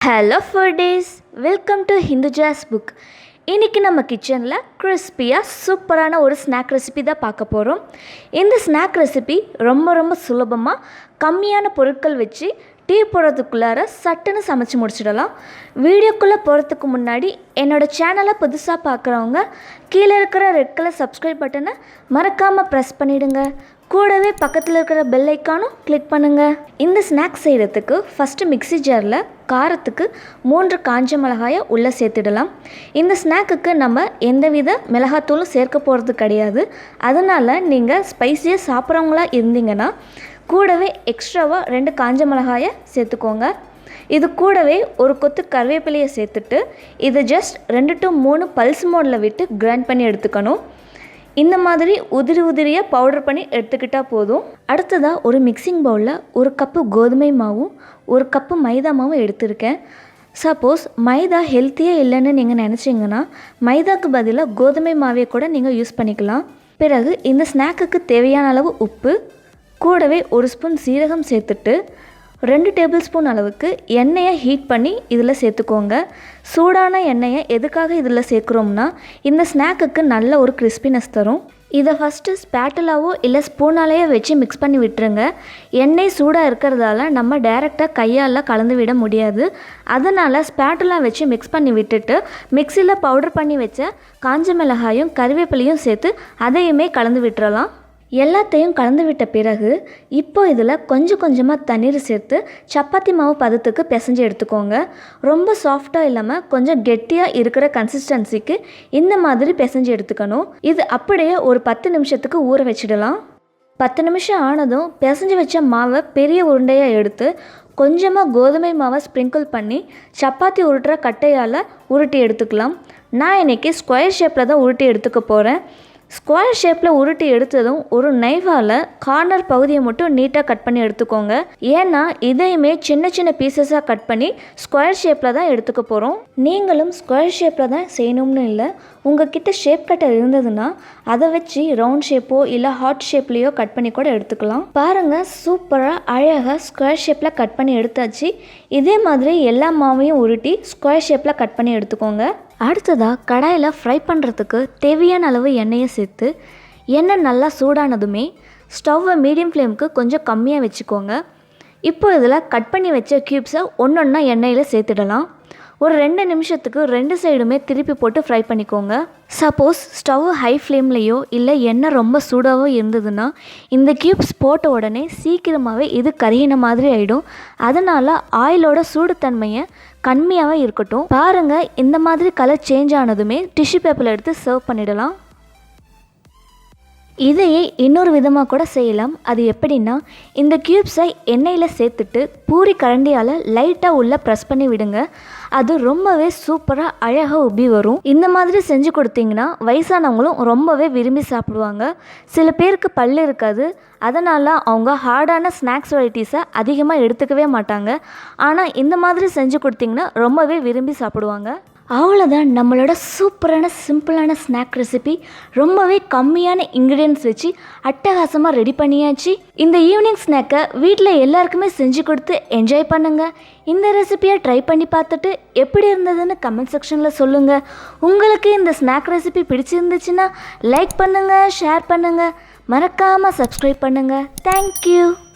Hello foodies, welcome to ஹிந்துஜாஸ்புக். இன்றைக்கி நம்ம கிச்சனில் கிறிஸ்பியாக சூப்பரான ஒரு ஸ்நாக் ரெசிபி தான் பார்க்க போகிறோம். இந்த ஸ்நாக் ரெசிபி ரொம்ப சுலபமாக கம்மியான பொருட்கள் வச்சு டீ போடுறதுக்குள்ளார சட்டுன்னு சமைச்சு முடிச்சிடலாம். வீடியோக்குள்ளே போகிறதுக்கு முன்னாடி என்னோடய சேனலை புதுசாக பார்க்குறவங்க கீழே இருக்கிற ரெட் கலர் சப்ஸ்கிரைப் பட்டனை மறக்காமல் ப்ரெஸ் பண்ணிவிடுங்க. கூடவே பக்கத்தில் இருக்கிற பெல் ஐக்கானும் கிளிக் பண்ணுங்கள். இந்த ஸ்நாக்ஸ் செய்கிறதுக்கு ஃபஸ்ட்டு மிக்ஸி ஜாரில் காரத்துக்கு 3 காஞ்ச மிளகாயை உள்ளே சேர்த்துடலாம். இந்த ஸ்நாக்குக்கு நம்ம எந்தவித மிளகாத்தூளும் சேர்க்க போகிறது கிடையாது. அதனால் நீங்கள் ஸ்பைஸியாக சாப்பிட்றவங்களா இருந்தீங்கன்னா கூடவே எக்ஸ்ட்ராவாக 2 காஞ்ச மிளகாயை சேர்த்துக்கோங்க. இது கூடவே ஒரு கொத்து கருவேப்பிலையை சேர்த்துட்டு இதை ஜஸ்ட் 2 to 3 பல்ஸ் மோடில் விட்டு கிரைண்ட் பண்ணி எடுத்துக்கணும். இந்த மாதிரி உதிரியாக பவுடர் பண்ணி எடுத்துக்கிட்டால் போதும். அடுத்ததாக ஒரு மிக்சிங் பவுலில் 1 கப்பு கோதுமை மாவும் 1 கப்பு மைதா மாவும் எடுத்திருக்கேன். சப்போஸ் மைதா ஹெல்த்தியாக இல்லைன்னு நீங்கள் நினச்சிங்கன்னா மைதாக்கு பதிலாக கோதுமை மாவே கூட நீங்கள் யூஸ் பண்ணிக்கலாம். பிறகு இந்த ஸ்நாக்குக்கு தேவையான அளவு உப்பு, கூடவே 1 ஸ்பூன் சீரகம் சேர்த்துட்டு 2 டேபிள் ஸ்பூன் அளவுக்கு எண்ணெயை ஹீட் பண்ணி இதில் சேர்த்துக்கோங்க. சூடான எண்ணெயை எதுக்காக இதில் சேர்க்குறோம்னா இந்த ஸ்நாக்குக்கு நல்ல ஒரு கிறிஸ்பினஸ் தரும். இதை ஃபஸ்ட்டு ஸ்பேட்டலாவோ இல்லை ஸ்பூனாலேயோ வச்சு மிக்ஸ் பண்ணி விட்டுருங்க. எண்ணெய் சூடாக இருக்கிறதால நம்ம டைரெக்டாக கையால் கலந்து விட முடியாது. அதனால் ஸ்பேட்டலா வச்சு மிக்ஸ் பண்ணி விட்டுட்டு மிக்சியில் பவுடர் பண்ணி வச்ச காஞ்ச மிளகாயும் கருவேப்பிலையும் சேர்த்து அதையுமே கலந்து விட்டுறலாம். எல்லாத்தையும் கலந்து விட்ட பிறகு இப்போ இதில் கொஞ்சமாக தண்ணீர் சேர்த்து சப்பாத்தி மாவு பதத்துக்கு பிசைஞ்சு எடுத்துக்கோங்க. ரொம்ப சாஃப்டாக இல்லாமல் கொஞ்சம் கெட்டியாக இருக்கிற கன்சிஸ்டன்சிக்கு இந்த மாதிரி பிசைஞ்சு எடுத்துக்கணும். இது அப்படியே ஒரு 10 நிமிஷத்துக்கு ஊற வச்சிடலாம். 10 நிமிஷம் ஆனதும் பிசைஞ்சு வச்ச மாவை பெரிய உருண்டையாக எடுத்து கொஞ்சமாக கோதுமை மாவை ஸ்ப்ரிங்கிள் பண்ணி சப்பாத்தி உருட்டுற கட்டையால் உருட்டி எடுத்துக்கலாம். நான் இன்றைக்கி ஸ்கொயர் ஷேப்பில் தான் உருட்டி எடுத்துக்க போகிறேன். ஸ்கொயர் ஷேப்பில் உருட்டி எடுத்ததும் ஒரு நைஃபால் கார்னர் பகுதியை மட்டும் நீட்டாக கட் பண்ணி எடுத்துக்கோங்க. ஏன்னா இதையுமே சின்ன பீசஸாக கட் பண்ணி ஸ்கொயர் ஷேப்பில் தான் எடுத்துக்க போகிறோம். நீங்களும் ஸ்கொயர் ஷேப்பில் தான் செய்யணும்னு இல்லை, உங்ககிட்ட ஷேப் கட்டர் இருந்ததுன்னா அதை வச்சு ரவுண்ட் ஷேப்போ இல்லை ஹார்ட் ஷேப்லேயோ கட் பண்ணி கூட எடுத்துக்கலாம். பாருங்கள், சூப்பராக அழகாக ஸ்கொயர் ஷேப்பில் கட் பண்ணி எடுத்தாச்சு. இதே மாதிரி எல்லா மாவையும் உருட்டி ஸ்கொயர் ஷேப்பில் கட் பண்ணி எடுத்துக்கோங்க. அடுத்ததாக கடாயில் ஃப்ரை பண்ணுறதுக்கு தேவையான அளவு எண்ணெயை சேர்த்து எண்ணெய் நல்லா சூடானதுமே ஸ்டவ்வை மீடியம் ஃப்ளேமுக்கு கொஞ்சம் கம்மியாக வச்சுக்கோங்க. இப்போ இதில் கட் பண்ணி வச்ச க்யூப்ஸை ஒன்றா எண்ணெயில் சேர்த்துடலாம். ஒரு 2 நிமிஷத்துக்கு 2 சைடுமே திருப்பி போட்டு ஃப்ரை பண்ணிக்கோங்க. சப்போஸ் ஸ்டவ் ஹை ஃப்ளேம்லேயோ இல்லை எண்ணெய் ரொம்ப சூடாகவோ இருந்ததுன்னா இந்த க்யூப்ஸ் போட்ட உடனே சீக்கிரமாகவே இது கரியின மாதிரி ஆகிடும். அதனால் ஆயிலோட சூடுத்தன்மையை கம்மியாகவே இருக்கட்டும். பாருங்கள், இந்த மாதிரி கலர் சேஞ்ச் ஆனதுமே டிஷ்யூ பேப்பரில் எடுத்து சர்வ் பண்ணிடலாம். இதையே இன்னொரு விதமாக கூட செய்யலாம். அது எப்படின்னா, இந்த க்யூப்ஸை எண்ணெயில் சேர்த்துட்டு பூரி கரண்டியால் லைட்டாக உள்ளே ப்ரெஸ் பண்ணி விடுங்க. அது ரொம்பவே சூப்பராக அழகாக உப்பி வரும். இந்த மாதிரி செஞ்சு கொடுத்தீங்கன்னா வயசானவங்களும் ரொம்பவே விரும்பி சாப்பிடுவாங்க. சில பேருக்கு பல் இருக்காது, அதனால் அவங்க ஹார்டான ஸ்நாக்ஸ் வெரைட்டிஸை அதிகமாக எடுத்துக்கவே மாட்டாங்க. ஆனால் இந்த மாதிரி செஞ்சு கொடுத்தீங்கன்னா ரொம்பவே விரும்பி சாப்பிடுவாங்க. அவ்வளோதான், நம்மளோட சூப்பரான சிம்பிளான ஸ்நாக் ரெசிபி ரொம்பவே கம்மியான இன்க்ரீடியன்ட்ஸ் வச்சு அட்டகாசமாக ரெடி பண்ணியாச்சு. இந்த ஈவினிங் ஸ்நாக்கை வீட்டில் எல்லாருக்குமே செஞ்சு கொடுத்து என்ஜாய் பண்ணுங்கள். இந்த ரெசிபியை ட்ரை பண்ணி பார்த்துட்டு எப்படி இருந்ததுன்னு கமெண்ட் செக்ஷனில் சொல்லுங்கள். உங்களுக்கு இந்த ஸ்நாக் ரெசிபி பிடிச்சிருந்துச்சுன்னா லைக் பண்ணுங்கள், ஷேர் பண்ணுங்கள், மறக்காமல் சப்ஸ்கிரைப் பண்ணுங்கள். தேங்க்யூ.